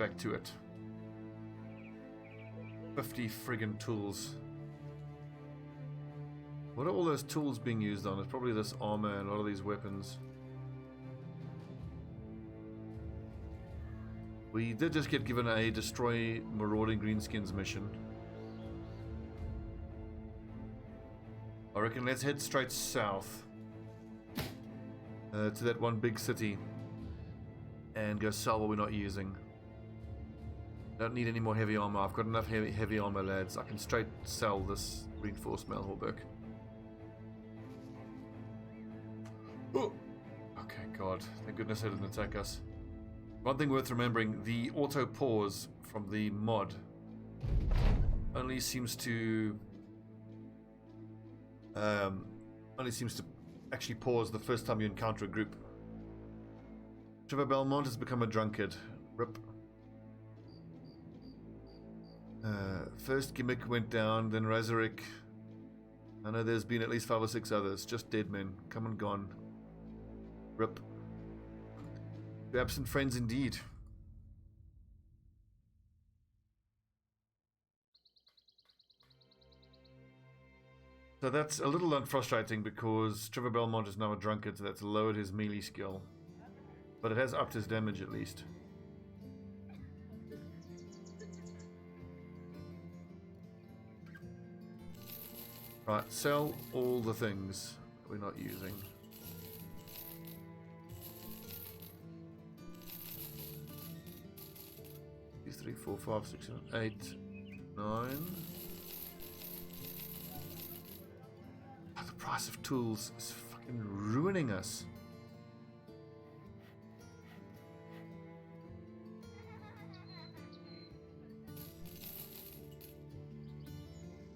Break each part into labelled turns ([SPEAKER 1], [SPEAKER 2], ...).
[SPEAKER 1] back to it. 50 friggin' tools. What are all those tools being used on? It's probably this armor and a lot of these weapons. We did just get given a destroy marauding greenskins mission. I reckon let's head straight south to that one big city and go sell what we're not using. Don't need any more heavy armor. I've got enough heavy armor, lads. I can straight sell this reinforced Malhorberg. Oh! Okay, God. Thank goodness it didn't attack us. One thing worth remembering, the auto pause from the mod only seems to actually pause the first time you encounter a group. Trevor Belmont has become a drunkard. Rip. First gimmick went down, then Razoric. I know there's been at least 5 or 6 others, just dead men, come and gone. Rip. The absent friends indeed. So that's a little frustrating because Trevor Belmont is now a drunkard, so that's lowered his melee skill. But it has upped his damage at least. Right, sell all the things we're not using. Three, 4, 5, 6, 7, 8, 9. Oh, the price of tools is fucking ruining us.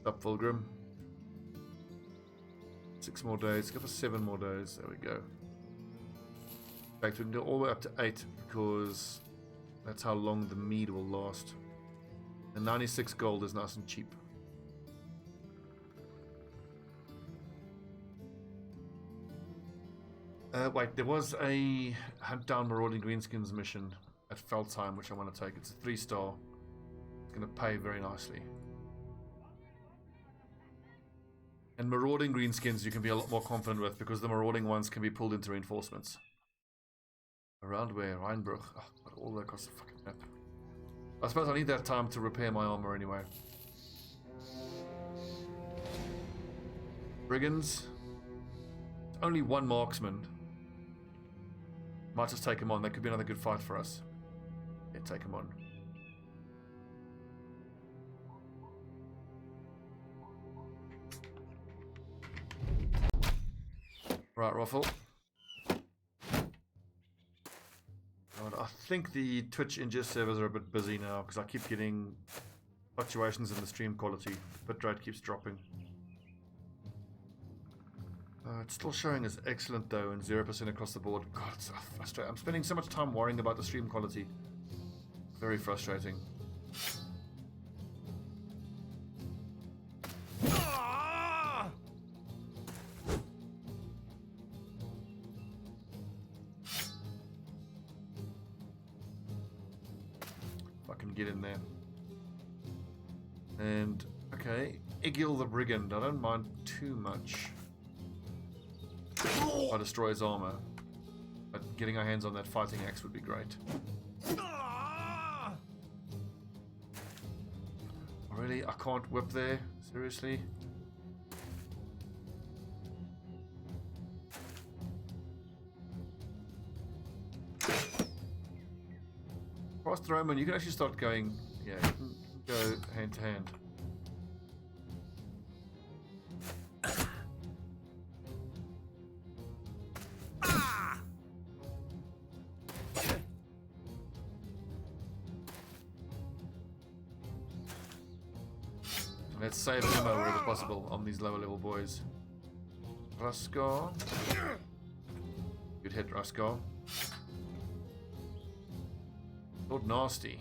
[SPEAKER 1] Up, Fulgrim. 6 more days. Go for 7 more days. There we go. In fact, we can go all the way up to 8 because that's how long the mead will last. And 96 gold is nice and cheap. Wait, there was a hunt down marauding greenskins mission at Feldheim, which I want to take. It's a 3-star. It's going to pay very nicely. And marauding greenskins you can be a lot more confident with because the marauding ones can be pulled into reinforcements. Around where? Rheinbruch. Oh, but all that across the fucking map. I suppose I need that time to repair my armor anyway. Brigands. Only 1 marksman. Might just take him on. That could be another good fight for us. Yeah, take him on. Right, Ruffle. I think the Twitch ingest servers are a bit busy now because I keep getting fluctuations in the stream quality. The bitrate keeps dropping. It's still showing as excellent though and 0% across the board. God, it's frustrating. I'm spending so much time worrying about the stream quality. Very frustrating. Get in there. And okay, Igil the Brigand. I don't mind too much. If I destroy his armor, but getting our hands on that fighting axe would be great. Really, I can't whip there. Seriously. Cross the Roman, you can actually start going, yeah, you can go hand to hand. Let's save ammo wherever possible on these lower level boys. Raskar. Good hit, Raskar. Lord Nasty.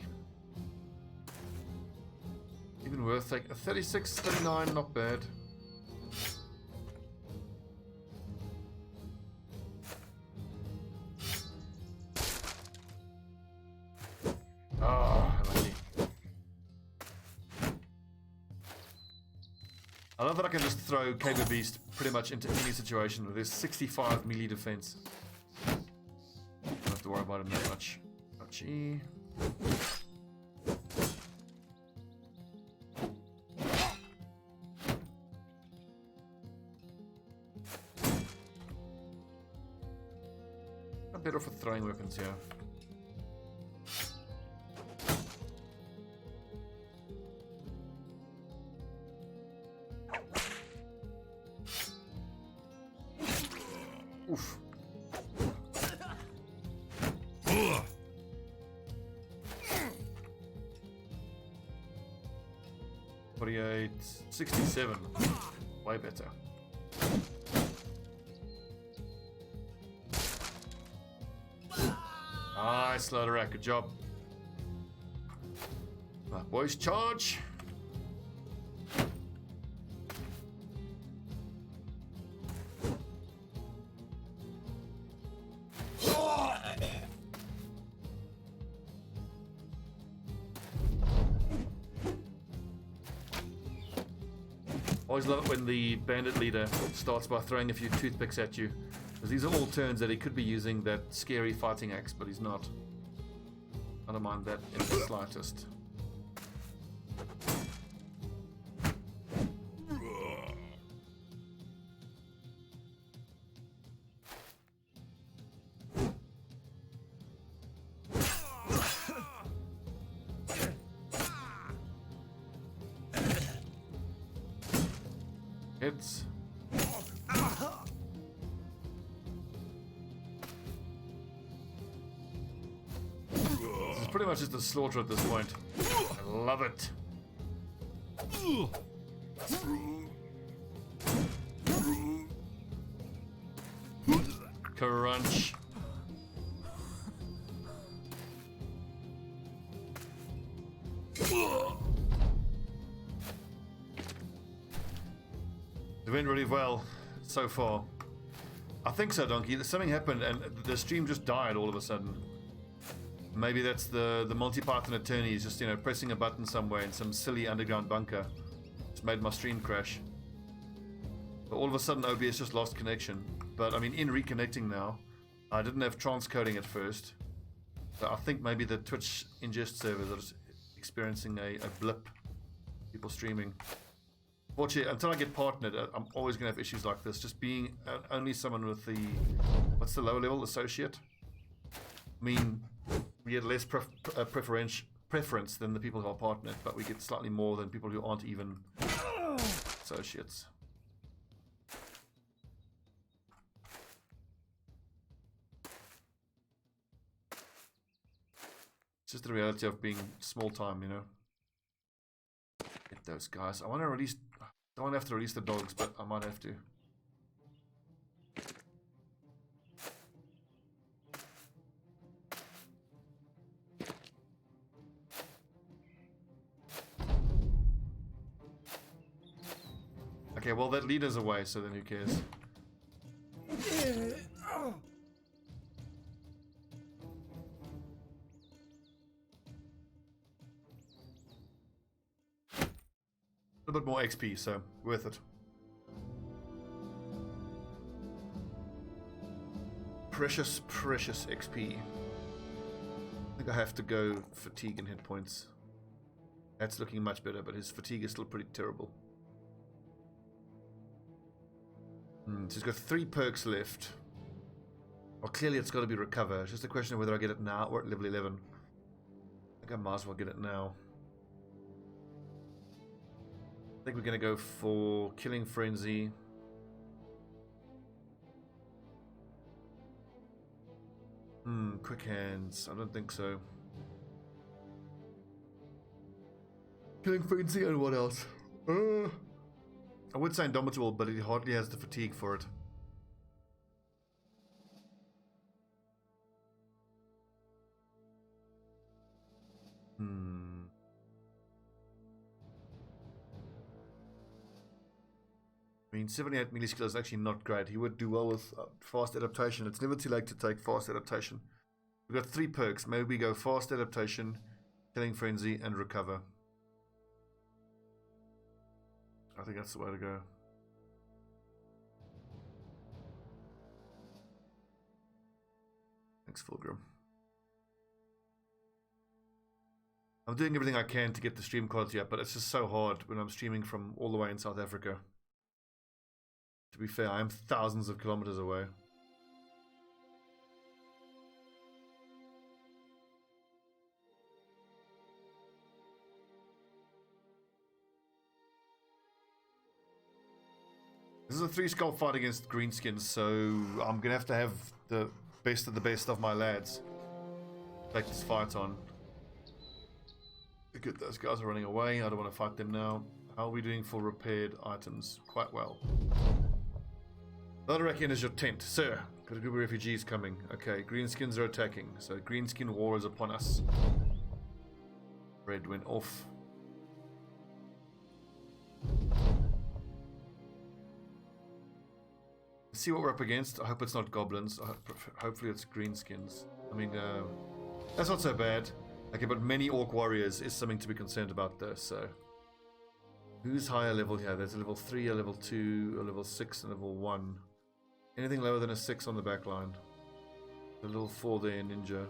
[SPEAKER 1] Even worth taking a 36, 39, not bad. Ah. I love that I can just throw Caber Beast pretty much into any situation. There's 65 melee defense. Don't have to worry about him that much. Touchy. I'm better off with throwing weapons here. Oof. 48, 67. Way better. Nice, Slaughter, good job. Right, boys, charge. Always love it when the bandit leader starts by throwing a few toothpicks at you, because these are all turns that he could be using that scary fighting axe, but he's not. I don't mind that in the slightest. Hits. This is pretty much just a slaughter at this point. I love it. Crunch. It went really well so far. I think so, Donkey. Something happened and the stream just died all of a sudden. Maybe that's the Monty Python attorney is just, you know, pressing a button somewhere in some silly underground bunker. It's made my stream crash. But all of a sudden OBS just lost connection. But I mean, in reconnecting now, I didn't have transcoding at first. So I think maybe the Twitch ingest servers are just experiencing a blip. People streaming. Fortunately, until I get partnered, I'm always going to have issues like this. Just being only someone with the... What's the lower level? Associate? I mean, we get less preference than the people who are partnered, but we get slightly more than people who aren't even associates. It's just the reality of being small time, you know. Get those guys. I want to release... I don't have to release the dogs, but I might have to. Okay, well that leader's away, so then who cares? A little bit more XP, so worth it. Precious, precious XP. I think I have to go fatigue and hit points. That's looking much better, but his fatigue is still pretty terrible. So he's got 3 perks left. Well, clearly it's got to be recover. It's just a question of whether I get it now or at level 11. I think I might as well get it now. I think we're going to go for Killing Frenzy. Quick Hands. I don't think so. Killing Frenzy and what else? I would say Indomitable, but it hardly has the fatigue for it. I mean, 78 melee skill is actually not great. He would do well with fast adaptation. It's never too late to take fast adaptation. We've got 3 perks. Maybe we go fast adaptation, Killing Frenzy, and recover. I think that's the way to go. Thanks, Fulgrim. I'm doing everything I can to get the stream quality up, but it's just so hard when I'm streaming from all the way in South Africa. To be fair, I am thousands of kilometers away. This is a 3-skull fight against greenskins, so I'm gonna have to have the best of the best of my lads take this fight on. Good, those guys are running away. I don't want to fight them now. How are we doing for repaired items? Quite well. That I reckon is your tent. Sir, got a group of refugees coming. Okay, greenskins are attacking. So greenskin war is upon us. Red went off. Let's see what we're up against. I hope it's not goblins. Hopefully it's greenskins. I mean, that's not so bad. Okay, but many orc warriors is something to be concerned about though, so. Who's higher level here? There's a level 3, a level 2, a level 6, and a level 1. Anything lower than a 6 on the back line. A level 4 there, ninja.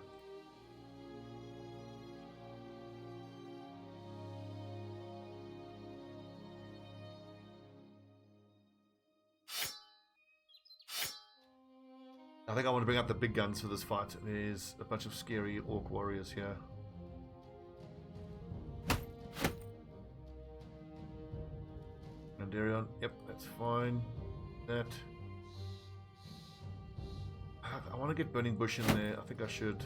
[SPEAKER 1] I think I want to bring up the big guns for this fight. There's a bunch of scary orc warriors here. Darion, yep, that's fine. That. I want to get Burning Bush in there. I think I should.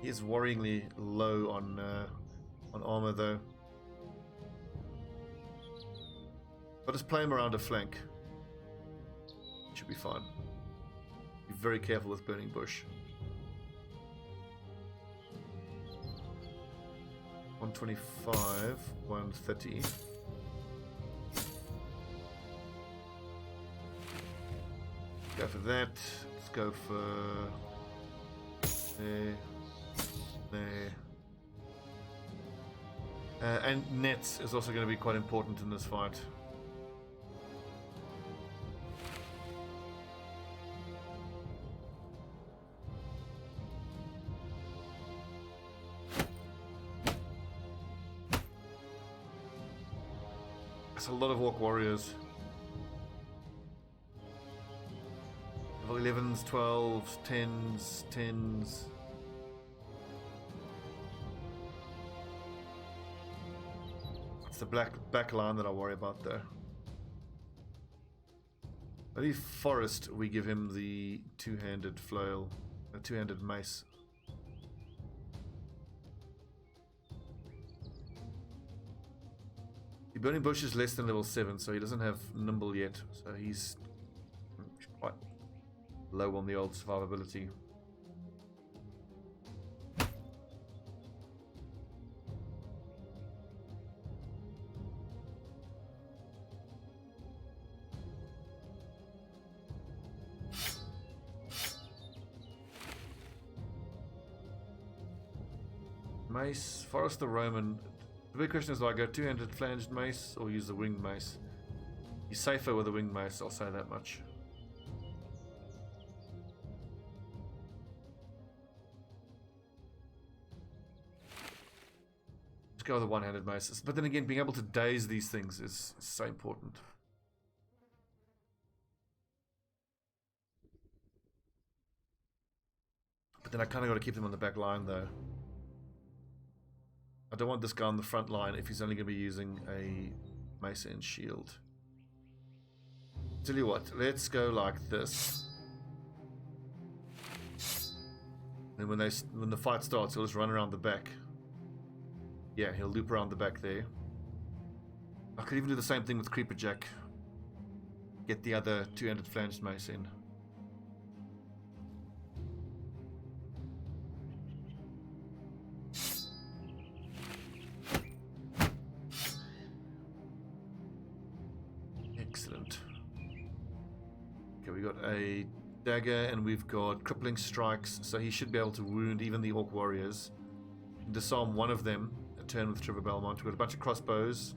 [SPEAKER 1] He is worryingly low on armor though. But just play him around a flank. Should be fine. Be very careful with Burning Bush. 125, 130. Go for that. Let's go for there, there. And nets is also going to be quite important in this fight. That's a lot of orc warriors. Level 11s, 12s, 10s, 10s. It's the back line that I worry about there. I believe Forest, we give him the two-handed flail, a two-handed mace. The Burning Bush is less than level 7, so he doesn't have Nimble yet, so he's quite low on the old survivability. Mace, Forest the Roman. The big question is, do I go two-handed flanged mace or use the winged mace? He's safer with the winged mace, I'll say that much. Just go with the one-handed mace. But then again, being able to daze these things is so important. But then I kind of got to keep them on the back line though. I don't want this guy on the front line if he's only going to be using a mace and shield. Tell you what, let's go like this. And when the fight starts, he'll just run around the back. Yeah, he'll loop around the back there. I could even do the same thing with Creeper Jack. Get the other two-handed flanged mace in. Excellent. Okay, we got a dagger and we've got crippling strikes, so he should be able to wound even the orc warriors. disarm one of them a turn with Trevor Belmont. We've got a bunch of crossbows.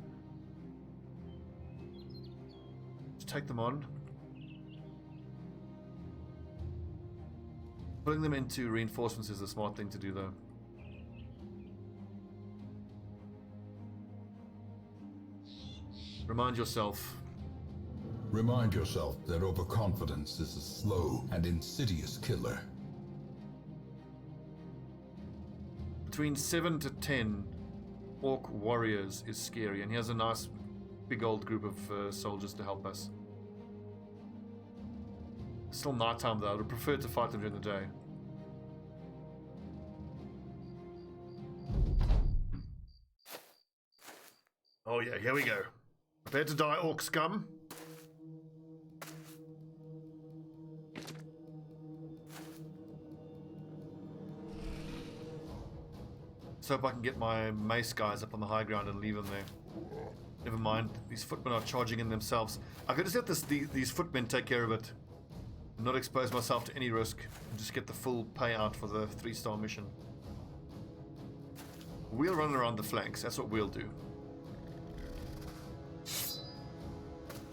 [SPEAKER 1] Just take them on. Putting them into reinforcements is the smart thing to do, though. Remind yourself
[SPEAKER 2] that overconfidence is a slow and insidious killer.
[SPEAKER 1] Between 7 to 10 orc warriors is scary, and he has a nice big old group of soldiers to help us. Still nighttime though. I would prefer to fight them during the day. Oh yeah, here we go. Prepare to die, orc scum. Let's hope I can get my mace guys up on the high ground and leave them there. Never mind, these footmen are charging in themselves. I could just let these footmen take care of it. Not expose myself to any risk and just get the full payout for the 3-star mission. We'll run around the flanks, that's what we'll do.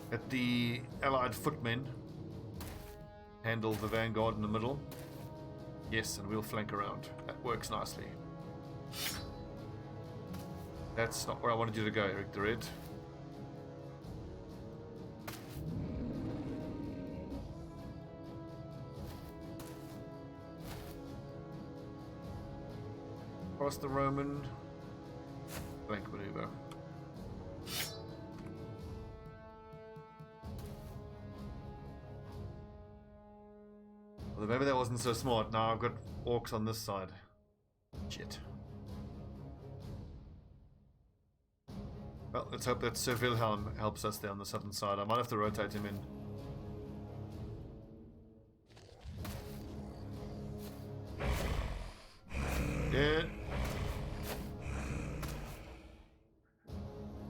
[SPEAKER 1] Let the allied footmen handle the vanguard in the middle. Yes, and we'll flank around. That works nicely. That's not where I wanted you to go, Eric the Red. Cross the Roman flank maneuver. Although maybe that wasn't so smart. Now I've got orcs on this side. Shit. Well, let's hope that Sir Wilhelm helps us there on the southern side. I might have to rotate him in. Yeah.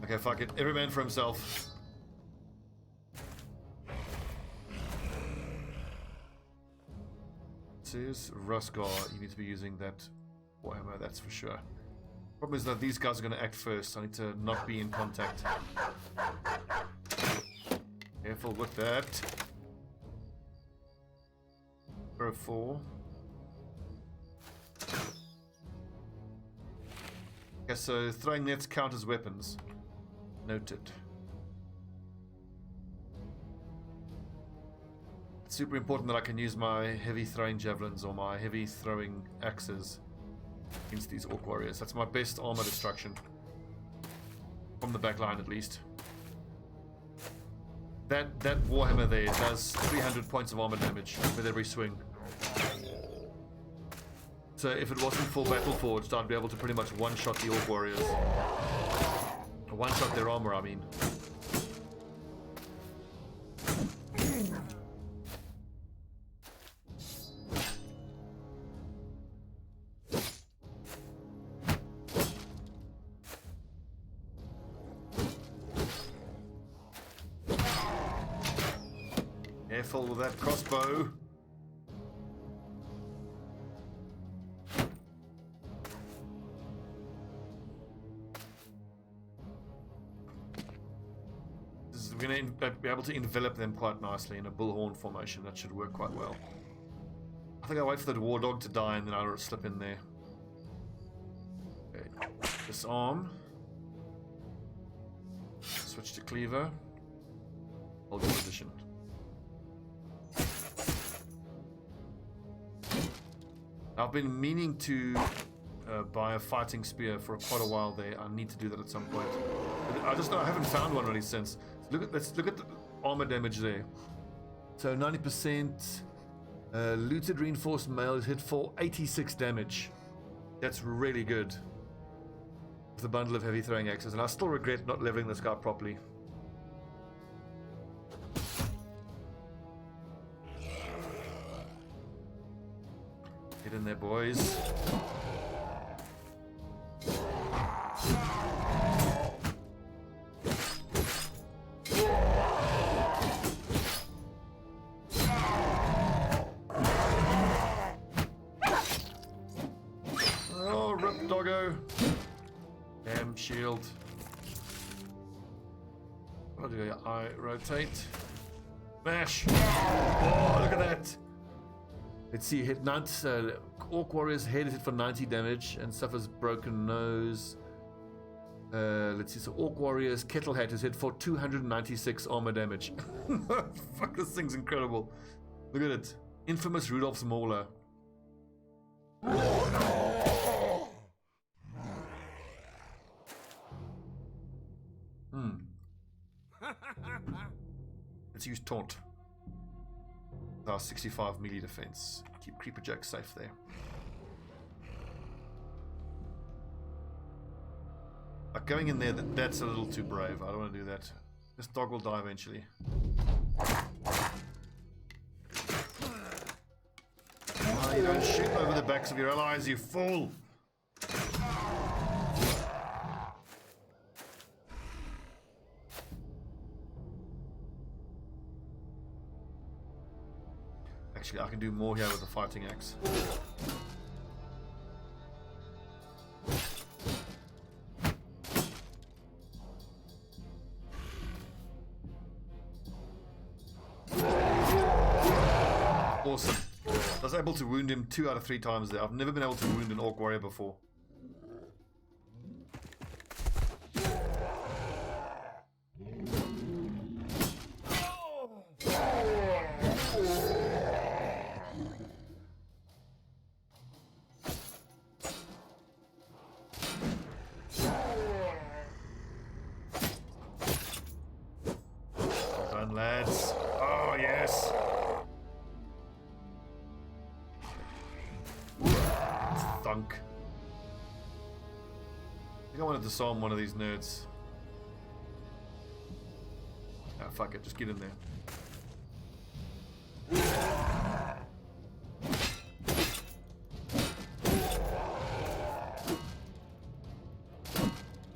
[SPEAKER 1] Okay, fuck it. Every man for himself. Says Rusgar, you need to be using that Warhammer, that's for sure. Problem is that these guys are going to act first. I need to not be in contact. Careful with that. 4. Okay, so throwing nets count as weapons. Noted. It's super important that I can use my heavy throwing javelins or my heavy throwing axes against these orc warriors. That's my best armor destruction. From the back line at least. That Warhammer there does 300 points of armor damage with every swing. So if it wasn't full battle forged, I'd be able to pretty much one-shot the orc warriors. One-shot their armor, I mean. Careful with that crossbow. We're going to be able to envelop them quite nicely in a bullhorn formation. That should work quite well. I think I'll wait for the war dog to die and then I'll slip in there. Okay. Disarm. Switch to cleaver. Hold your position. I've been meaning to buy a fighting spear for quite a while there. I need to do that at some point. But I haven't found one really since. Let's look at the armor damage there. So 90% looted reinforced mail is hit for 86 damage. That's really good. With a bundle of heavy throwing axes, and I still regret not leveling this guy properly. Get in there, boys. Oh, rip doggo. go. Damn shield. What do I rotate? Smash! Oh, look at that! Let's see, hit 90. Orc Warrior's head is hit for 90 damage and suffers broken nose. Let's see, so Orc Warrior's Kettle Hat is hit for 296 armor damage. Fuck, this thing's incredible. Look at it. Infamous Rudolph's Mauler. Let's use Taunt. Our 65 melee defense. Keep Creeper Jack safe there. Going in there, that's a little too brave. I don't want to do that. This dog will die eventually. Oh, you don't shoot over the backs of your allies, you fool! Actually, I can do more here with the fighting axe. Awesome. I was able to wound him 2 out of 3 times there. I've never been able to wound an Orc Warrior before. Well done, lads. Oh, yes. Thunk. I think I want to disarm one of these nerds. Ah, fuck it, just get in there.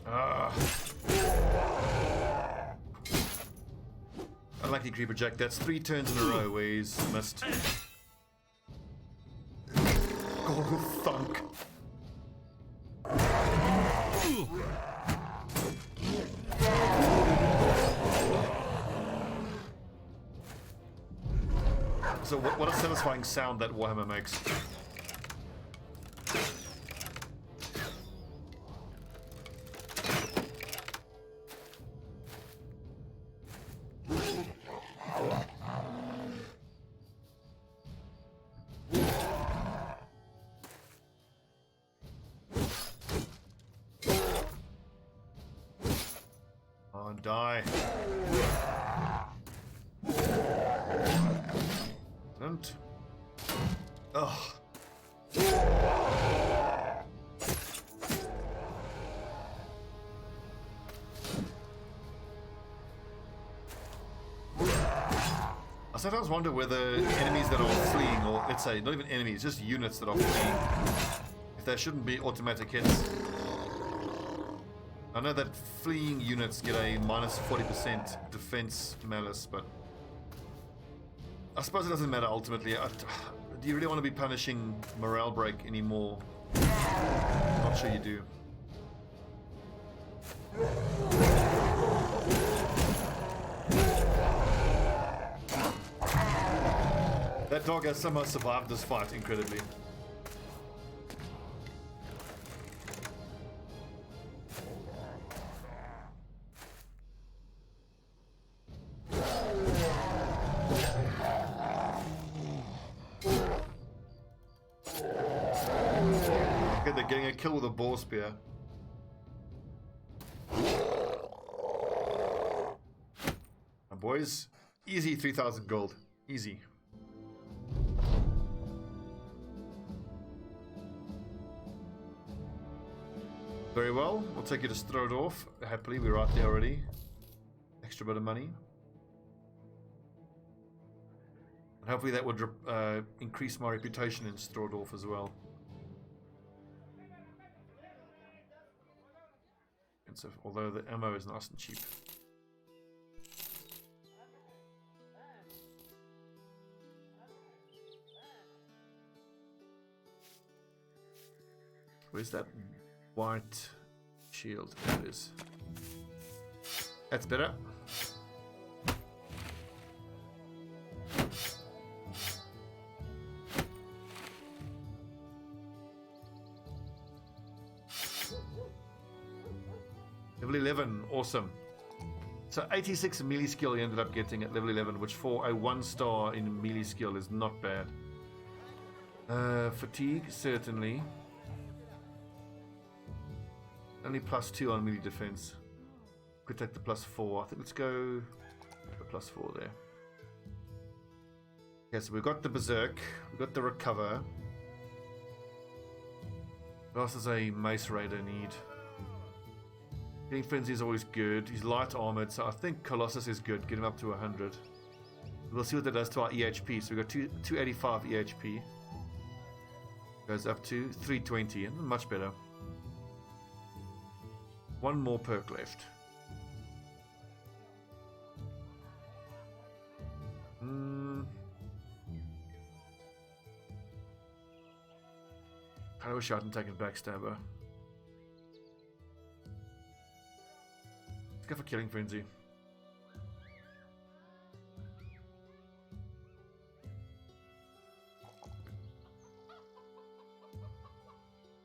[SPEAKER 1] Ah. Unlucky Creeper Jack, that's 3 turns in a row where he's missed. Oh, thunk. So what a satisfying sound that Warhammer makes. Oh, die. And... Ugh. I sometimes wonder whether enemies that are fleeing, or let's say not even enemies, just units that are fleeing, if there shouldn't be automatic hits. I know that fleeing units get a minus 40% defense malus, but I suppose it doesn't matter ultimately. Do you really want to be punishing morale break anymore? Not sure you do. That dog has somehow survived this fight incredibly. Okay, they're getting a kill with a boar spear. Now boys, easy 3,000 gold. Easy. Very well, we'll take you to Strodorf. Happily, we're right there already. Extra bit of money. And hopefully that would increase my reputation in Strodorf as well. And so, although the ammo is nice and cheap. Where's that white shield. There it is. That's better. Level 11, awesome. So 86 melee skill he ended up getting at level 11, which for a 1-star in melee skill is not bad. Fatigue, certainly. Only +2 on melee defense. Could take the +4. I think let's go the +4 there. Okay, so we've got the Berserk, we've got the Recover. What else does a Mace Raider need? Getting Frenzy is always good. He's light armored, so I think Colossus is good. Get him up to 100. We'll see what that does to our EHP. So we've got 285 EHP. Goes up to 320, and much better. One more perk left. I wish I hadn't taken Backstabber. Let's go for Killing Frenzy.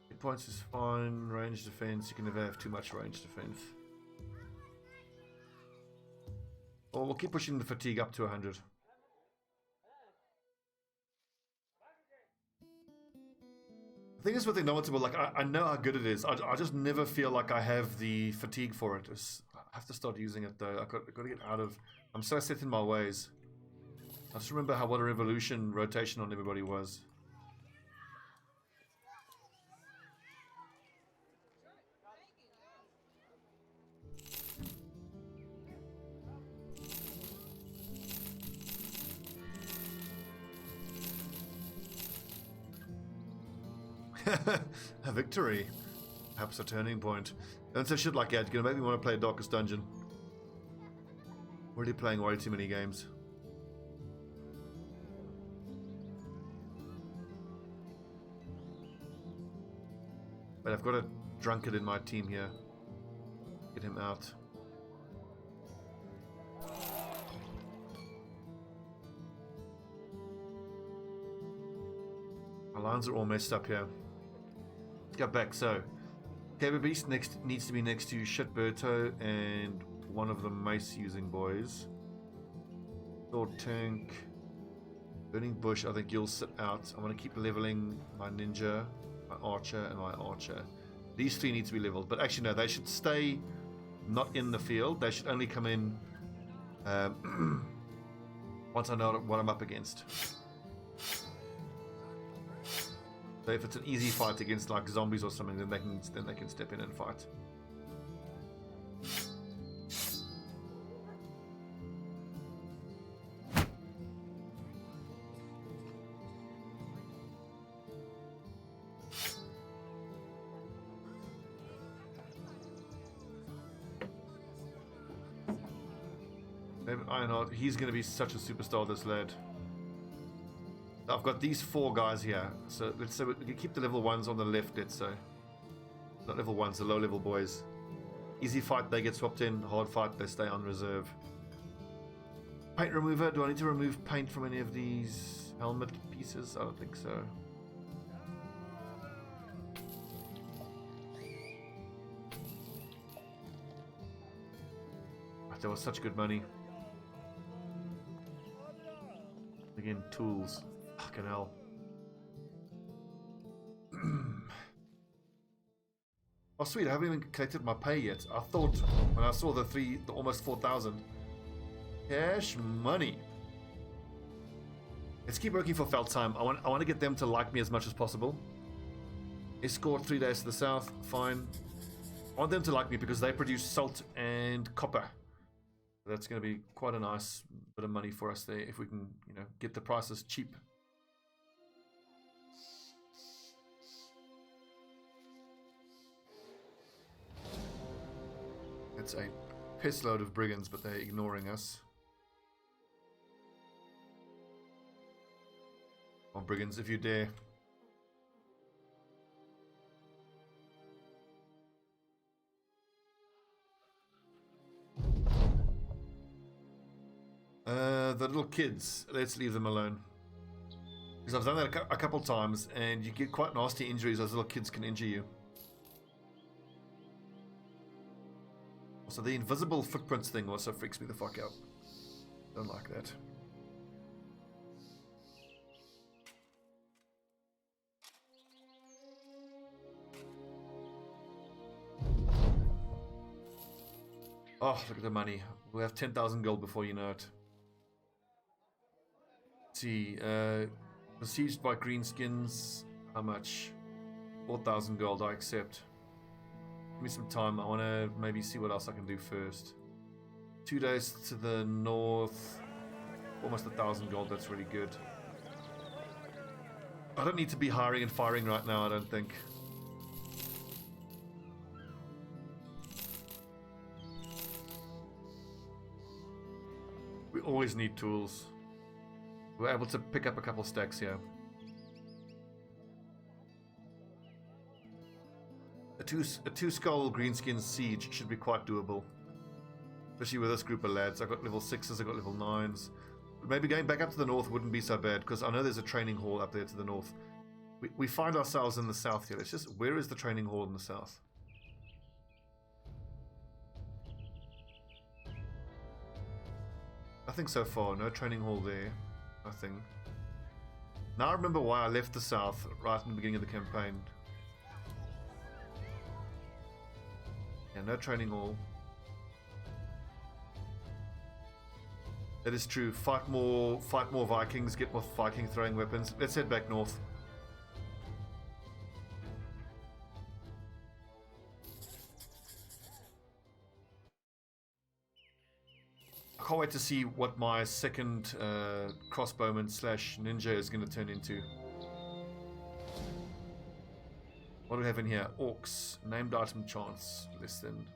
[SPEAKER 1] Hit points is fine. Range defense, you can never have too much range defense. Or we'll keep pushing the fatigue up to 100. The thing is with Indomitable, like I know how good it is. I just never feel like I have the fatigue for it. I have to start using it though. I've got to get out of. I'm so set in my ways. I just remember what a revolution rotation on everybody was. A victory. Perhaps a turning point. Don't say shit like that. You're gonna make me want to play Darkest Dungeon. Already playing way too many games. But I've got a drunkard in my team here. Get him out. Our lines are all messed up here. Let's go back. So, Caber Beast needs to be next to Shitberto and one of the mace using boys. Sword Tank. Burning Bush, I think you'll sit out. I'm going to keep leveling my Ninja, my Archer, and my Archer. These three need to be leveled. But actually, no, they should stay not in the field. They should only come in once I know what I'm up against. So if it's an easy fight against like zombies or something, then they can step in and fight. Ironheart, he's going to be such a superstar, this lad. I've got these four guys here, so let's say we can keep the level 1s on the left, let's say. Not level 1s, the low level boys. Easy fight, they get swapped in. Hard fight, they stay on reserve. Paint remover, do I need to remove paint from any of these helmet pieces? I don't think so. That was such good money. Again, tools. Fucking hell. Oh sweet, I haven't even collected my pay yet. I thought when I saw the almost 4,000. Cash money. Let's keep working for Feldheim. I want to get them to like me as much as possible. Escort 3 days to the south, fine. I want them to like me because they produce salt and copper. That's going to be quite a nice bit of money for us there if we can, you know, get the prices cheap. It's a piss load of brigands, but they're ignoring us. Oh, brigands, if you dare. the little kids, let's leave them alone. Because I've done that a couple times, and you get quite nasty injuries. Those little kids can injure you. So the invisible footprints thing also freaks me the fuck out. Don't like that. Oh, look at the money. We'll have 10,000 gold before you know it. Let's see, besieged by greenskins. How much? 4,000 gold, I accept. Give me some time. I want to maybe see what else I can do first. 2 days to the north. Almost 1,000 gold, that's really good. I don't need to be hiring and firing right now, I don't think. We always need tools. We're able to pick up a couple stacks here. A two skull greenskin siege should be quite doable. Especially with this group of lads. I got level 6s, I got level 9s. But maybe going back up to the north wouldn't be so bad, because I know there's a training hall up there to the north. We find ourselves in the south here. It's just, where is the training hall in the south? Nothing so far, no training hall there. Nothing. Now I remember why I left the south right in the beginning of the campaign. Yeah, no training hall. That is true. Fight more Vikings, get more Viking throwing weapons. Let's head back north. I can't wait to see what my second crossbowman slash ninja is going to turn into. What do we have in here? Orcs. Named item chance. Less than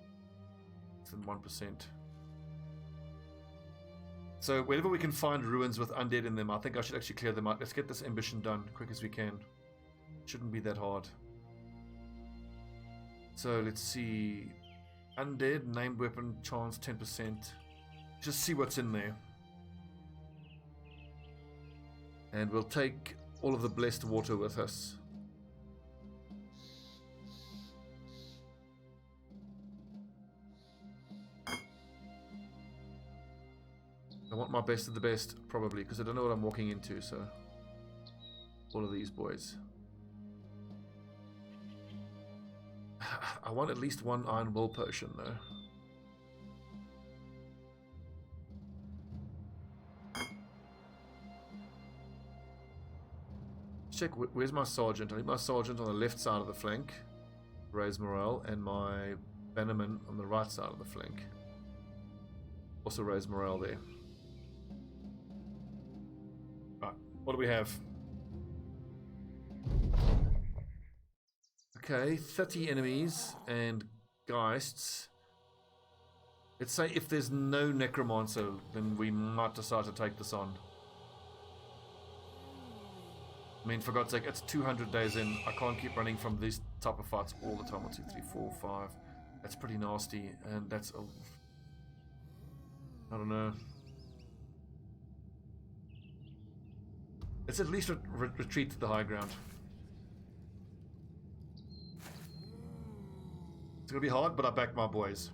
[SPEAKER 1] 1%. So whenever we can find ruins with undead in them, I think I should actually clear them out. Let's get this ambition done quick as we can. Shouldn't be that hard. So let's see. Undead. Named weapon chance 10%. Just see what's in there. And we'll take all of the blessed water with us. I want my best of the best, probably, because I don't know what I'm walking into, so... all of these boys. I want at least one iron will potion, though. Check, where's my sergeant? I need my sergeant on the left side of the flank. Raise morale. And my bannerman on the right side of the flank. Also raise morale there. Right, what do we have? Okay, 30 enemies and geists. Let's say if there's no necromancer, then we might decide to take this on. I mean, for God's sake, it's 200 days in. I can't keep running from these type of fights all the time. 1, 2, 3, 4, 5. That's pretty nasty, and that's... I don't know. Let's at least retreat to the high ground. It's gonna be hard, but I back my boys.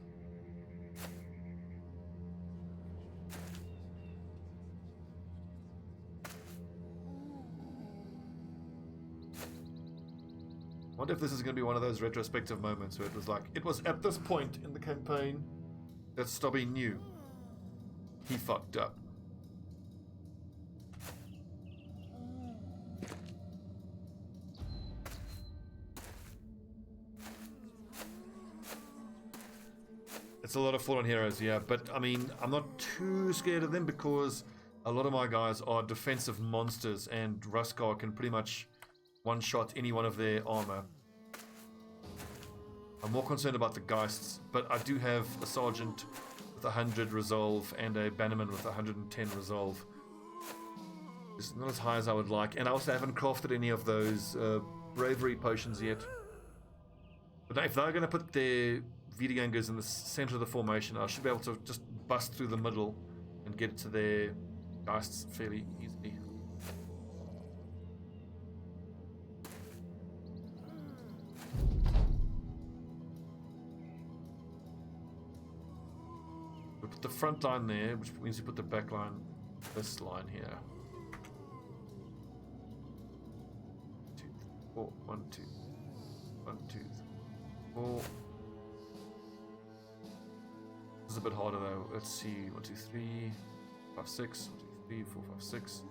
[SPEAKER 1] I wonder if this is going to be one of those retrospective moments where it was like, it was at this point in the campaign that Stobbie knew he fucked up. It's a lot of fallen heroes, yeah, but I mean, I'm not too scared of them because a lot of my guys are defensive monsters and Ruskar can pretty much one-shot any one of their armor. I'm more concerned about the Geists, but I do have a Sergeant with 100 resolve and a Bannerman with 110 resolve. It's not as high as I would like, and I also haven't crafted any of those bravery potions yet. But if they're going to put their Vidagangers in the center of the formation, I should be able to just bust through the middle and get to their Geists fairly easily. We put the front line there, which means we put the back line, this line here. 2, 4, 1, 2, 1, 2, 4. This is a bit harder though. Let's see. 1, 2, 3, 5, 6. 1, 2, 3, 4, 5, 6.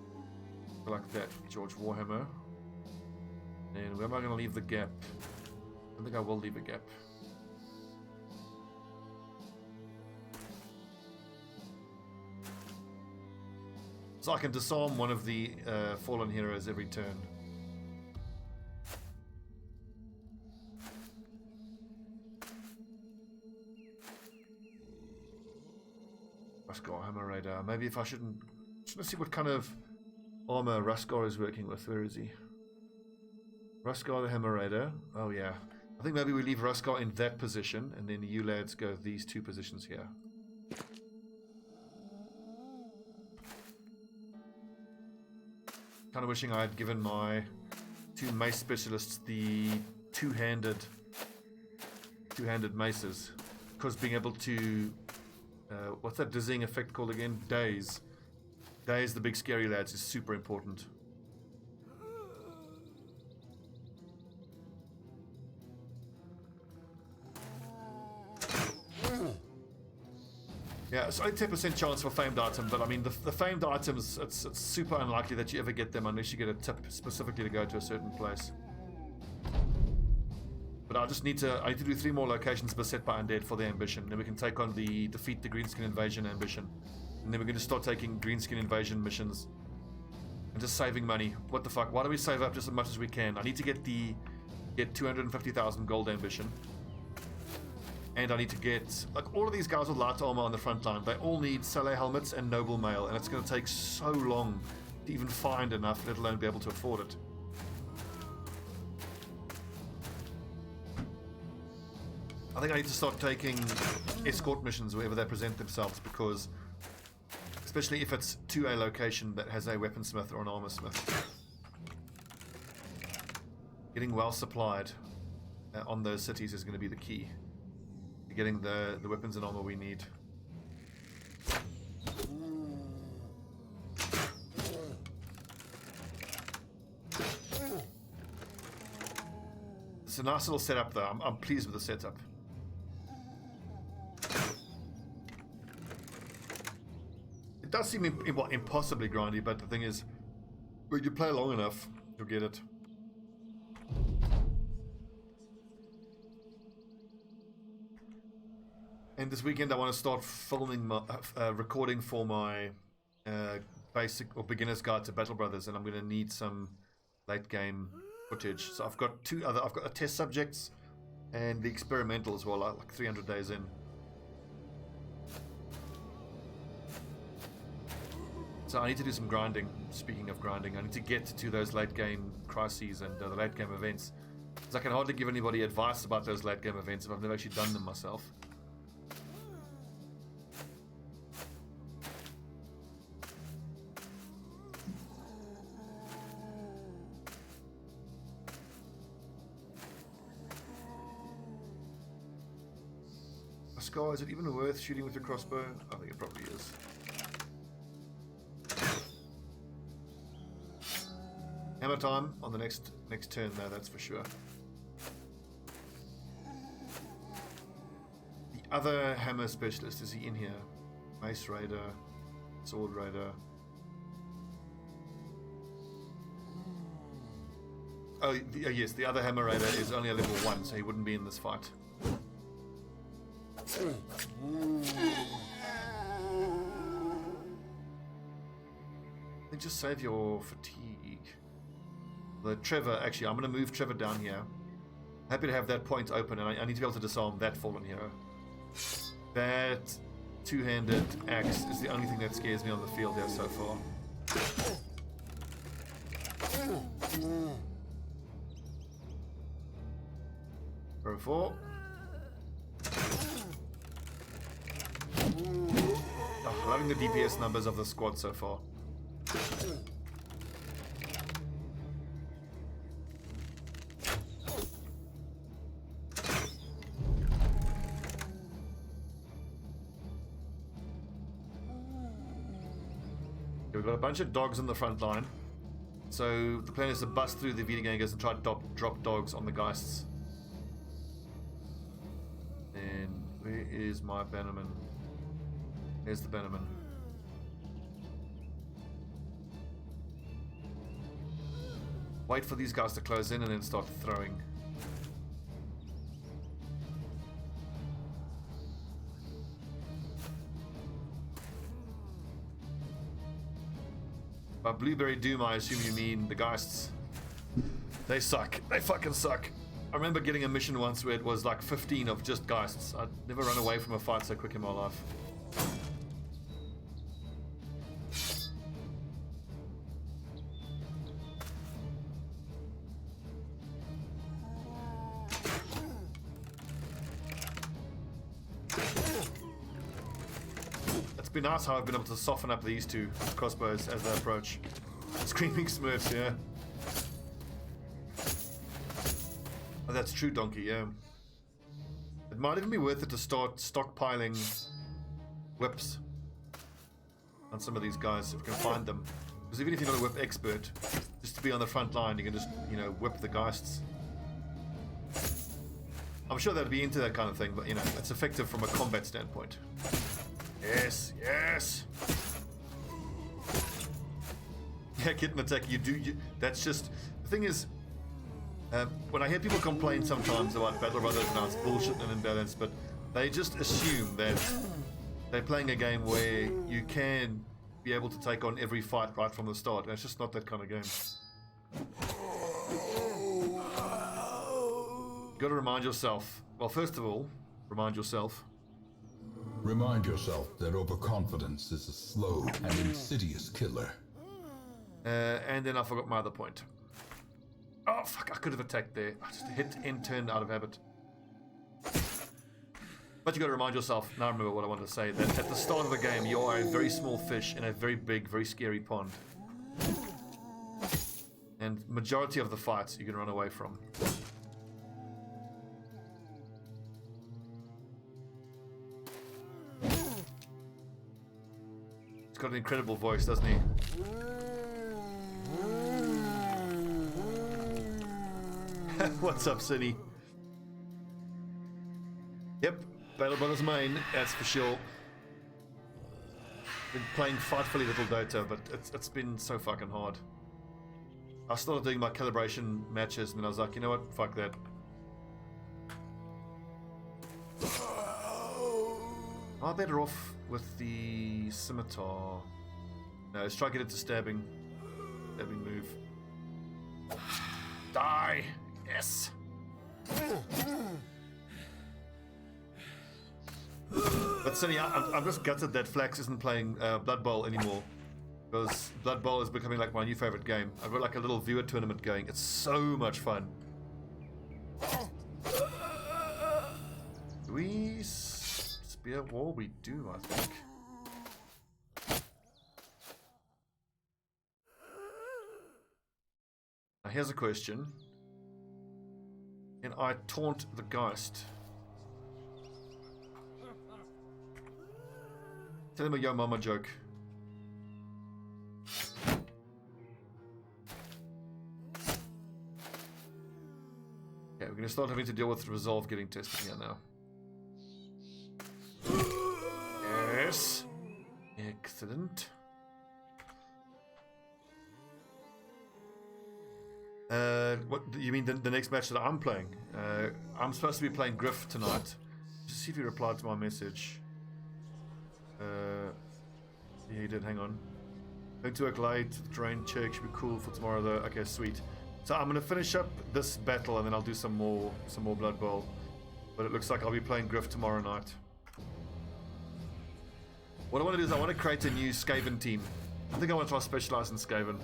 [SPEAKER 1] Like that, George Warhammer. And where am I going to leave the gap? I think I will leave a gap. So I can disarm one of the fallen heroes every turn. Raskar, Hammer Raider. Maybe if I shouldn't see what kind of armor Raskar is working with. Where is he? Raskar the Hammer Raider. Oh yeah. I think maybe we leave Raskar in that position and then you lads go these two positions here. Kind of wishing I had given my two mace specialists the two-handed maces, because being able to what's that dizzying effect called again? Daze the big scary lads is super important. Yeah, it's only 10% chance for famed item, but I mean the famed items, it's super unlikely that you ever get them unless you get a tip specifically to go to a certain place. But I need to do 3 more locations beset by undead for the ambition. Then we can take on the defeat the Greenskin invasion ambition. And then we're going to start taking Greenskin invasion missions. And just saving money. What the fuck? Why don't we save up just as much as we can? I need to get 250,000 gold ambition. And I need to get, like, all of these guys with light armor on the front line. They all need Saleh helmets and noble mail. And it's going to take so long to even find enough, let alone be able to afford it. I think I need to start taking escort missions wherever they present themselves, because especially if it's to a location that has a weaponsmith or an armor smith, getting well supplied on those cities is going to be the key to getting the weapons and armor we need. It's a nice little setup though. I'm pleased with the setup. It does seem impossibly grindy, but the thing is, when you play long enough, you'll get it. And this weekend I want to start filming my, recording for my basic or beginner's guide to Battle Brothers, and I'm going to need some late game footage. So I've got I've got test subjects and the experimental as well, like 300 days in. So I need to do some grinding. Speaking of grinding, I need to get to those late game crises and the late game events, because I can hardly give anybody advice about those late game events if I've never actually done them myself. Scar, is it even worth shooting with your crossbow? I think it probably is. Hammer time on the next turn though, that's for sure. The other hammer specialist, is he in here? Mace Raider, Sword Raider. Oh, yes, the other hammer raider is only a level 1, so he wouldn't be in this fight. Then just save your fatigue. The Trevor, actually, I'm going to move Trevor down here. Happy to have that point open, and I need to be able to disarm that fallen hero. That two-handed axe is the only thing that scares me on the field here so far. Row 4. Oh, loving the DPS numbers of the squad so far. We've got a bunch of dogs on the front line. So the plan is to bust through the Wiedergangers and try to drop dogs on the Geists. And where is my Bannerman? There's the Bannerman. Wait for these guys to close in and then start throwing. By Blueberry Doom, I assume you mean the Geists. They suck. They fucking suck. I remember getting a mission once where it was like 15 of just Geists. I'd never run away from a fight so quick in my life. It's been nice how I've been able to soften up these two crossbows as they approach. Screaming Smurfs, yeah. Oh, that's true, Donkey, yeah. It might even be worth it to start stockpiling whips on some of these guys if you can find them. Because even if you're not a whip expert, just to be on the front line, you can just, you know, whip the Geists. I'm sure they'd be into that kind of thing, but, you know, it's effective from a combat standpoint. Yes, yes. Yeah, kitten attack. That's just the thing is. When I hear people complain sometimes about Battle Brothers and it's bullshit and imbalanced, but they just assume that they're playing a game where you can be able to take on every fight right from the start. And it's just not that kind of game. You got to remind yourself. Well, first of all, remind yourself.
[SPEAKER 2] Remind yourself that overconfidence is a slow and insidious killer.
[SPEAKER 1] And then I forgot my other point. Oh, fuck, I could have attacked there. I just hit and turned out of habit. But you got to remind yourself, now I remember what I wanted to say, that at the start of the game, you are a very small fish in a very big, very scary pond. And majority of the fights you can run away from. He's got an incredible voice, doesn't he? What's up, City? Yep, Battle Brothers main, that's for sure. Been playing frightfully little Dota, but it's been so fucking hard. I started doing my calibration matches, and then I was like, you know what? Fuck that. Am I better off with the scimitar? No, let's try to get it to stabbing. Stabbing move. Die! Yes! But Cindy, I'm just gutted that Flax isn't playing Blood Bowl anymore. Because Blood Bowl is becoming like my new favorite game. I've got like a little viewer tournament going. It's so much fun. Do we spear wall? We do, I think. Now here's a question. Can I taunt the Geist? Tell him a Yo Mama joke. Okay, we're gonna start having to deal with Resolve getting tested here now. Yes. Excellent. What do you mean the next match that I'm playing? I'm supposed to be playing Griff tonight. Just see if he replied to my message. Yeah, he did. Hang on. Going to work late. The train check should be cool for tomorrow though. Okay, sweet. So I'm gonna finish up this battle and then I'll do some more Blood Bowl. But it looks like I'll be playing Griff tomorrow night. What I want to do is I want to create a new Skaven team. I think I want to try specialize in Skaven.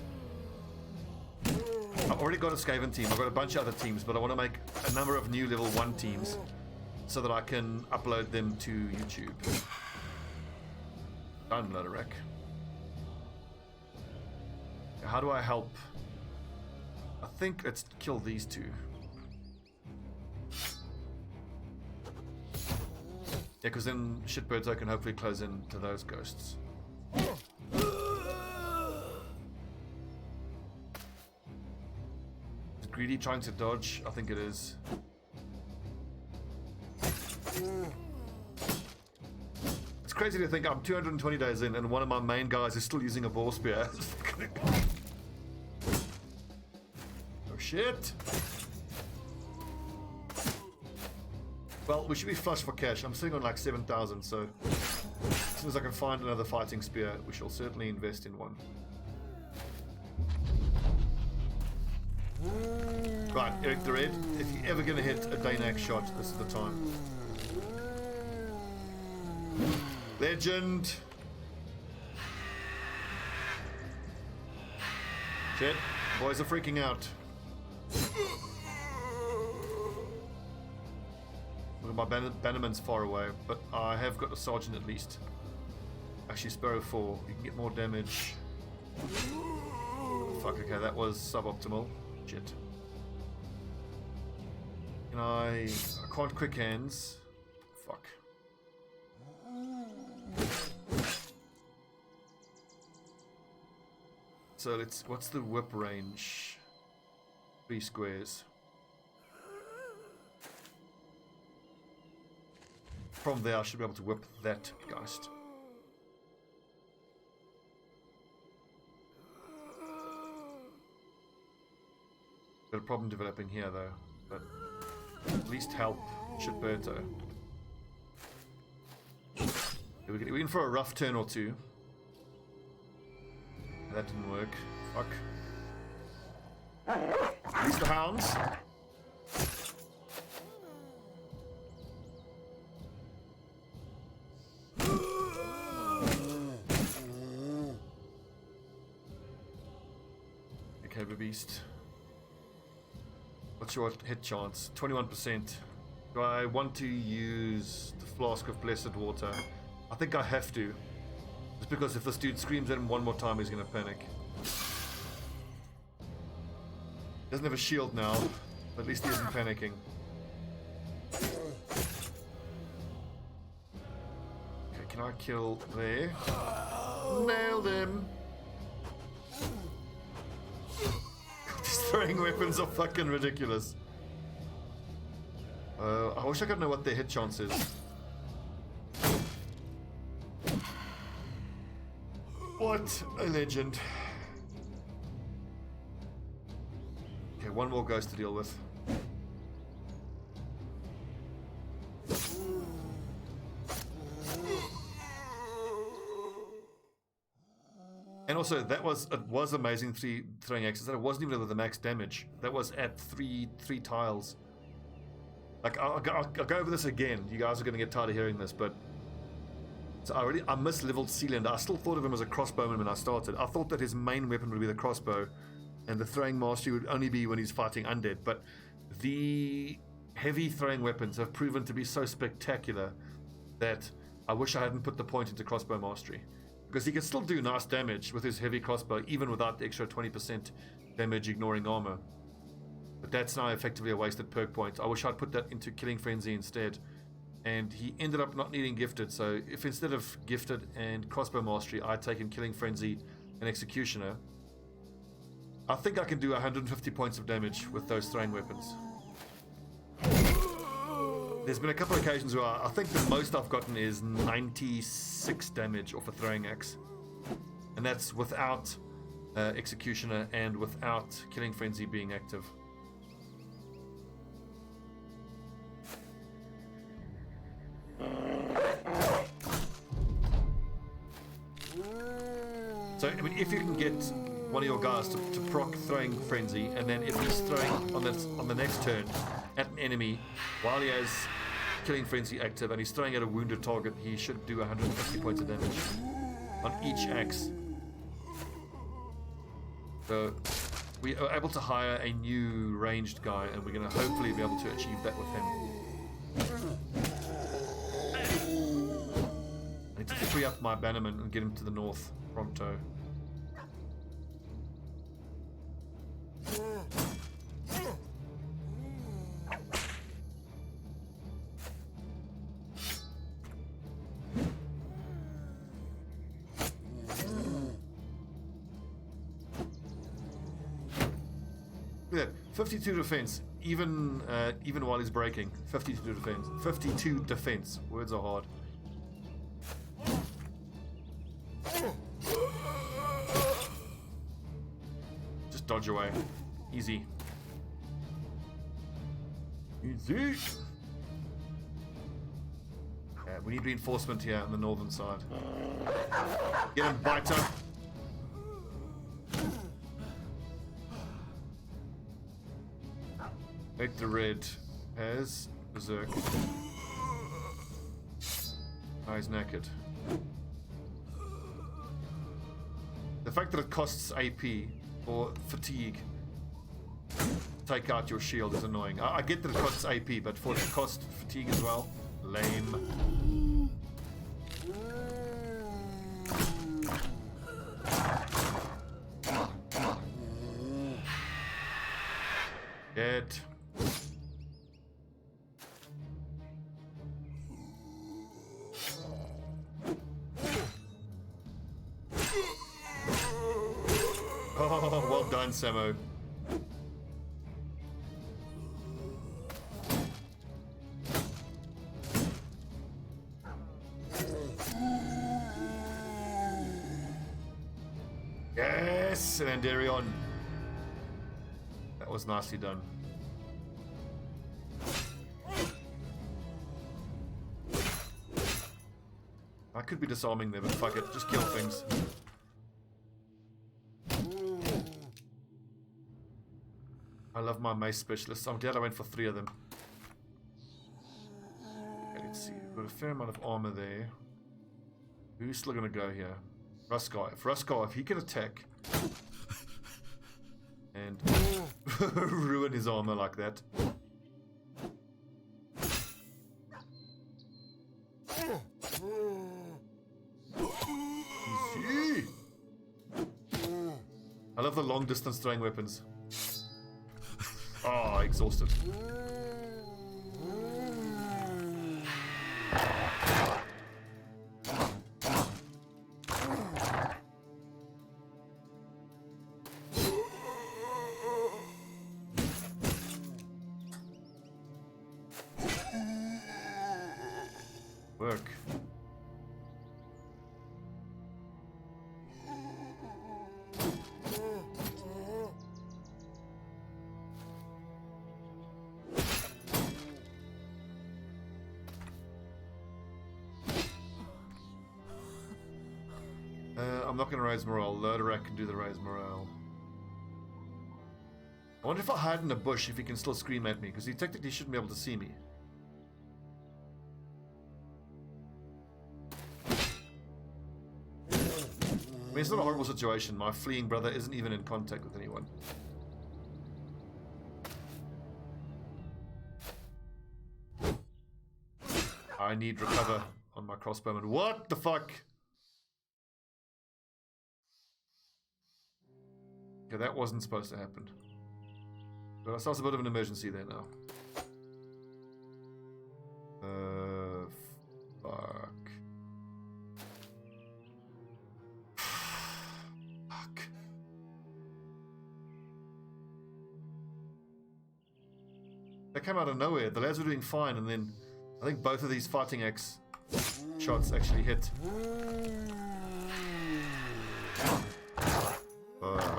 [SPEAKER 1] I've already got a Skaven team. I've got a bunch of other teams, but I want to make a number of new level 1 teams so that I can upload them to YouTube. Done, Loderek. How do I help? I think let's kill these two. Yeah, because then Shitbirdo can hopefully close in to those ghosts. Is it Greedy trying to dodge? I think it is. It's crazy to think I'm 220 days in and one of my main guys is still using a ball spear. Oh shit! Well, we should be flush for cash. I'm sitting on like 7,000, so as soon as I can find another fighting spear, we shall certainly invest in one. Right, Eric the Red, if you're ever going to hit a Danac shot, this is the time. Legend! Shit, boys are freaking out. My bannerman's far away, but I have got a sergeant at least. Actually, Sparrow 4, you can get more damage. Fuck, okay, that was suboptimal. Shit. Can I can't quick hands. Fuck. So what's the whip range? 3 squares. From there, I should be able to whip that Geist. Got a problem developing here, though, but at least help Shitbirdo. We're in for a rough turn or two. That didn't work. Fuck. At least the hounds. Beast. What's your hit chance? 21%. Do I want to use the Flask of Blessed Water? I think I have to. Just because if this dude screams at him one more time, he's going to panic. Doesn't have a shield now, but at least he isn't panicking. Okay, can I kill there? Nailed him! Throwing weapons are fucking ridiculous. I wish I could know what their hit chance is. What a legend. Okay, one more ghost to deal with. And also, it was amazing throwing axes. That wasn't even with the max damage. That was at three tiles. Like I'll go over this again. You guys are going to get tired of hearing this, but so I misleveled Sealand. I still thought of him as a crossbowman when I started. I thought that his main weapon would be the crossbow, and the throwing mastery would only be when he's fighting undead. But the heavy throwing weapons have proven to be so spectacular that I wish I hadn't put the point into crossbow mastery. Because he can still do nice damage with his heavy crossbow, even without the extra 20% damage ignoring armor. But that's now effectively a wasted perk point. I wish I'd put that into Killing Frenzy instead. And he ended up not needing Gifted, so if instead of Gifted and Crossbow Mastery, I'd taken Killing Frenzy and Executioner, I think I can do 150 points of damage with those throwing weapons. There's been a couple of occasions where I think the most I've gotten is 96 damage off a throwing axe. And that's without Executioner and without Killing Frenzy being active. So, I mean, if you can get one of your guys to proc Throwing Frenzy, and then if he's throwing on the next turn at an enemy while he has Killing Frenzy active and he's throwing at a wounded target, he should do 150 points of damage on each axe. So we are able to hire a new ranged guy, and we're going to hopefully be able to achieve that with him. I need to free up my bannerman and get him to the north pronto. 52 defense, even while he's breaking. 52 defense. 52 defense. Words are hard. Just dodge away. Easy. Easy. We need reinforcement here on the northern side. Get him, biter. Hate the red has berserk. Oh, he's knackered. The fact that it costs AP or fatigue to take out your shield is annoying. I get that it costs AP, but for it to cost fatigue as well, lame. Dead. Oh, well done, Samo. Yes, and Darion. That was nicely done. I could be disarming them, but fuck it, just kill things. I love my mace specialists. I'm glad I went for 3 of them. Okay, let's see. We've got a fair amount of armor there. Who's still gonna go here? Ruskar. If he can attack and ruin his armor like that. Easy. I love the long distance throwing weapons. Oh, exhausted. Work. I'm not going to raise morale. Loaderak can do the raise morale. I wonder if I hide in a bush if he can still scream at me, because he technically shouldn't be able to see me. I mean, it's not a horrible situation. My fleeing brother isn't even in contact with anyone. I need recover on my crossbowman. What the fuck? Okay, that wasn't supposed to happen. But I saw a bit of an emergency there now. Fuck. Fuck. They came out of nowhere. The lads were doing fine, and then I think both of these fighting axe shots actually hit. Fuck.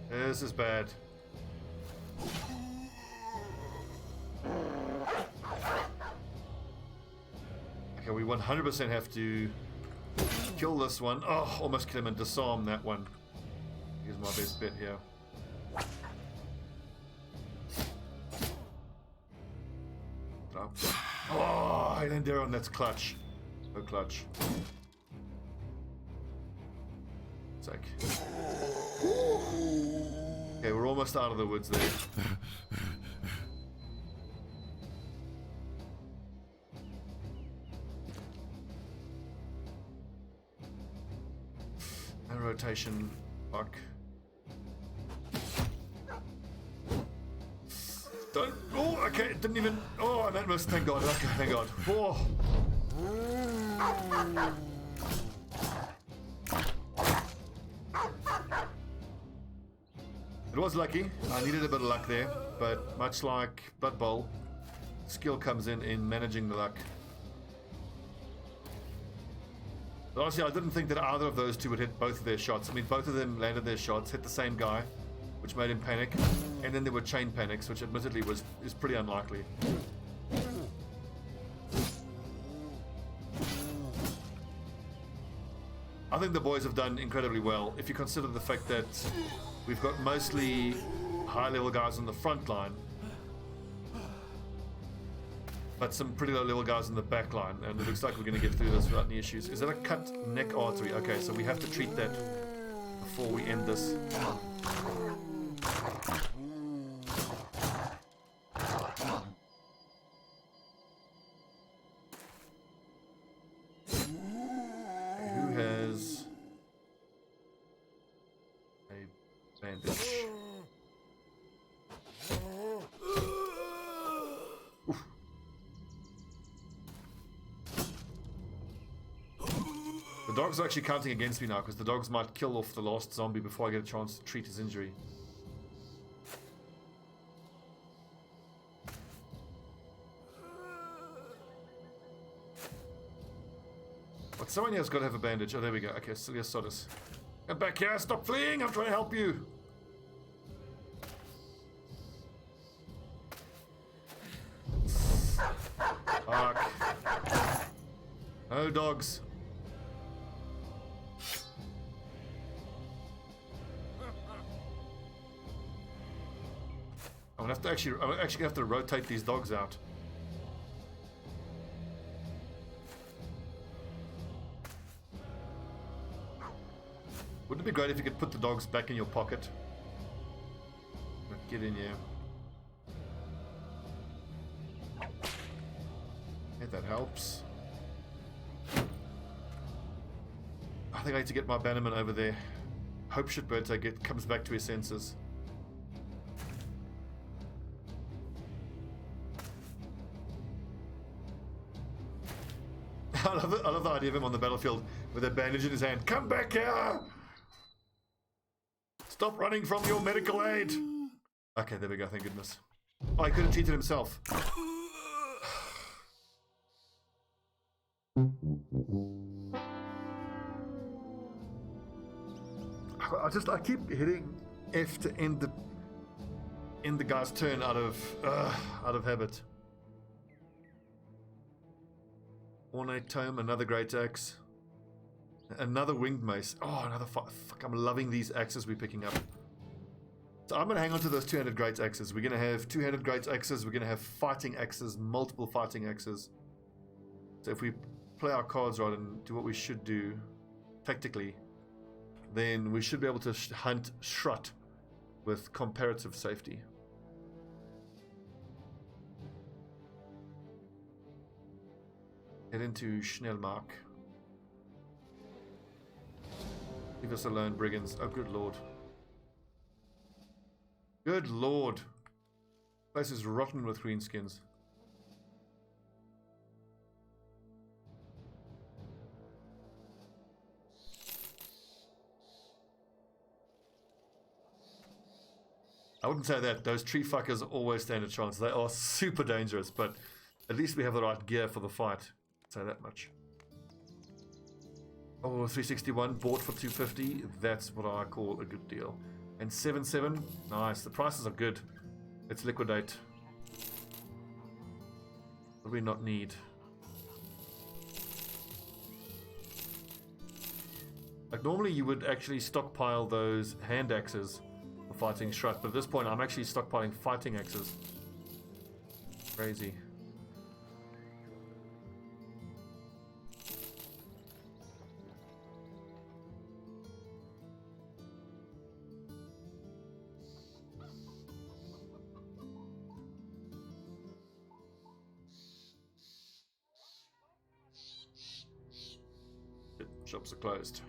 [SPEAKER 1] This is bad. Okay, we 100% have to kill this one. Oh, almost kill him and disarm that one. Here's my best bet here. Oh, Highland Darren, that's clutch. No clutch. Sake. Okay, we're almost out of the woods there. And rotation. Fuck. Don't. Oh, okay. It didn't even. Oh, that missed. Thank God. Okay, thank God. Whoa. It was lucky. I needed a bit of luck there, but much like Blood Bowl, skill comes in managing the luck. But honestly, I didn't think that either of those two would hit both of their shots. I mean, both of them landed their shots, hit the same guy, which made him panic, and then there were chain panics, which admittedly is pretty unlikely. I think the boys have done incredibly well if you consider the fact that we've got mostly high-level guys on the front line, but some pretty low-level guys in the back line, and it looks like we're going to get through this without any issues. Is that a cut neck artery? Okay, so we have to treat that before we end this. Who has a bandage? Oof. The dog's are actually counting against me now because the dogs might kill off the last zombie before I get a chance to treat his injury. But someone here's got to have a bandage. Oh, there we go. Okay, Celia Sodus. Come back here. Stop fleeing. I'm trying to help you. Fuck. No dogs. I'm actually gonna have to rotate these dogs out. Wouldn't it be great if you could put the dogs back in your pocket? Get in here. Okay, that helps. I think I need to get my Bannerman over there. Hope Shitbird comes back to his senses. I love the idea of him on the battlefield with a bandage in his hand. Come back here! Stop running from your medical aid! Okay, there we go, thank goodness. Oh, he could have cheated himself. I keep hitting F to end the guy's turn out of habit. Ornate Tome, another great axe. Another winged mace. Oh, another fuck, I'm loving these axes we're picking up. So I'm going to hang on to those two-handed great axes. We're going to have two-handed great axes. We're going to have fighting axes, multiple fighting axes. So if we play our cards right and do what we should do tactically, then we should be able to hunt Shrut with comparative safety. Head into Schnellmark. Leave us alone, brigands. Oh, good lord. Good lord. This place is rotten with greenskins. I wouldn't say that. Those tree fuckers always stand a chance. They are super dangerous, but at least we have the right gear for the fight. Say that much. Oh, 361 bought for 250. That's what I call a good deal. And 77. Nice. The prices are good. Let's liquidate. What do we not need? Like normally you would actually stockpile those hand axes for fighting Shrut, but at this point I'm actually stockpiling fighting axes. Crazy. Shops are closed.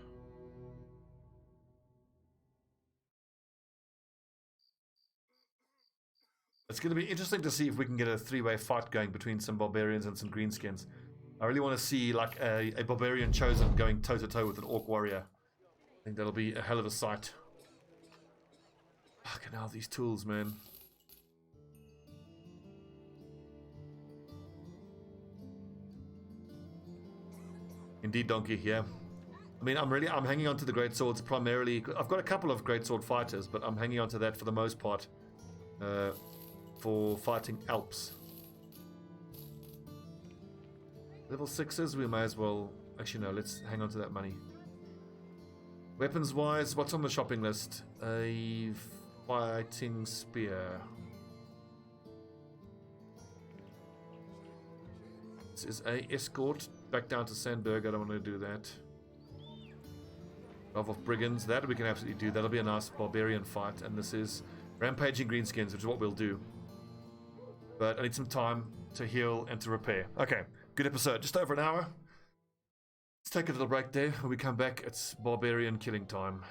[SPEAKER 1] It's going to be interesting to see if we can get a three-way fight going between some barbarians and some greenskins. I really want to see like a barbarian chosen going toe-to-toe with an orc warrior. I think that'll be a hell of a sight. Fucking hell, these tools, man. Indeed, Donkey, yeah. I mean, I'm hanging on to the great swords primarily. I've got a couple of great sword fighters, but I'm hanging on to that for the most part. For fighting Alps. Level 6s, we may as well... Actually, no, let's hang on to that money. Weapons-wise, what's on the shopping list? A fighting spear. This is a escort back down to Sandberg. I don't want to do that. Love of Brigands, that we can absolutely do. That'll be a nice barbarian fight. And this is Rampaging Greenskins, which is what we'll do. But I need some time to heal and to repair. Okay, good episode. Just over an hour. Let's take a little break there. When we come back, it's barbarian killing time.